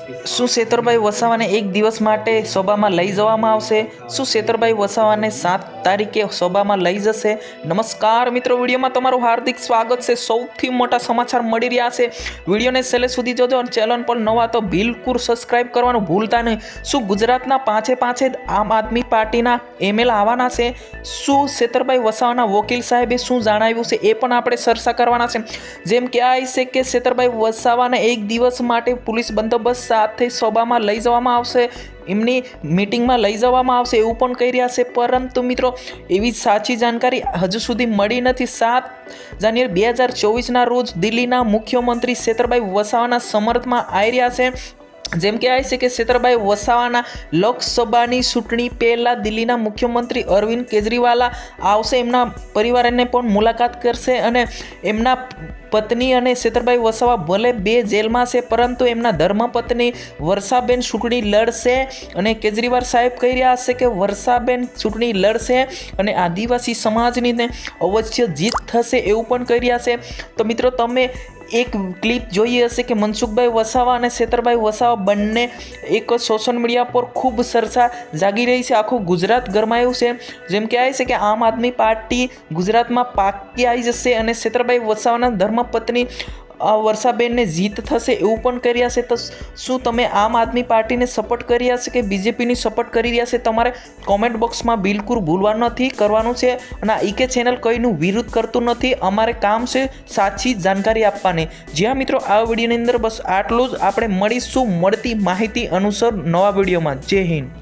શું સેતરભાઈ વસાવાને એક દિવસ માટે સભામાં લઈ જવામાં આવશે? શું સેતરભાઈ વસાવાને 7 તારીખે સભામાં લઈ જશે? નમસ્કાર મિત્રો, વિડીયોમાં તમારું હાર્દિક સ્વાગત છે। સૌથી મોટા સમાચાર મળી રહ્યા છે, વિડીયોને છેલ્લે સુધી જોજો અને ચેનલ પર નવા તો બિલકુલ સબસ્ક્રાઇબ કરવાનું ભૂલતા નહીં। શું ગુજરાતના પાંચે આમ આદમી પાર્ટીના એમએલ આવવાના છે? શું સેતરભાઈ વસાવાના વકીલ સાહેબે શું જણાવ્યું છે એ પણ આપણે ચર્ચા કરવાના છે। જેમ કહેવાય છે કે સેતરભાઈ વસાવાને એક દિવસ માટે પોલીસ બંદોબસ્ત સાથે સભામાં લઈ જવામાં આવશે, એમની મીટિંગમાં લઈ જવામાં આવશે એવું પણ કહી રહ્યા છે। પરંતુ મિત્રો, એવી સાચી જાણકારી હજુ સુધી મળી નથી। 7 જાન્યુઆરી 2024ના રોજ દિલ્હીના મુખ્યમંત્રી સેતરભાઈ વસાવાના સમર્થનમાં આવી રહ્યા છે। જેમ કહેવાય છે કે સેતરભાઈ વસાવાના લોકસભાની ચૂંટણી પહેલાં દિલ્હીના મુખ્યમંત્રી અરવિંદ કેજરીવાલ આવશે, એમના પરિવારને પણ મુલાકાત કરશે અને એમના પત્ની અને સેતરભાઈ વસાવા ભલે 2 જેલમાં છે, પરંતુ એમના ધર્મપત્ની વર્ષાબેન ચૂંટણી લડશે અને કેજરીવાલ સાહેબ કહી રહ્યા છે કે વર્ષાબેન ચૂંટણી લડશે અને આદિવાસી સમાજની અવશ્ય જીત થશે એવું પણ કહી રહ્યા છે। તો મિત્રો, તમે એક ક્લિપ જોઈ હશે કે મનસુખભાઈ વસાવા અને સેતરભાઈ વસાવા બંને એક સોશિયલ મીડિયા પર ખૂબ ચર્ચા જાગી રહી છે, આખું ગુજરાત ગરમાયું છે। જેમ કહેવાય છે કે આમ આદમી પાર્ટી ગુજરાતમાં પાકી આવી જશે અને સેતરભાઈ વસાવાના ધર્મપત્ની વર્ષાબેનને જીત થશે એવું પણ કરી રહ્યા છે। તો શું તમે આમ આદમી પાર્ટીને સપોર્ટ કરી રહ્યા છે કે બીજેપીની સપોર્ટ કરી રહ્યા છે? તમારે કોમેન્ટ બોક્સમાં બિલકુલ ભૂલવાનું નથી, કરવાનું છે। અને આ ઈકે ચેનલ કોઈનું વિરુદ્ધ કરતું નથી, અમારે કામ છે સાચી જાણકારી આપવાની। જ્યાં મિત્રો, આ વિડીયોની અંદર બસ આટલું જ। આપણે મળીશું મળતી માહિતી અનુસાર નવા વિડીયોમાં। જય હિન્દ।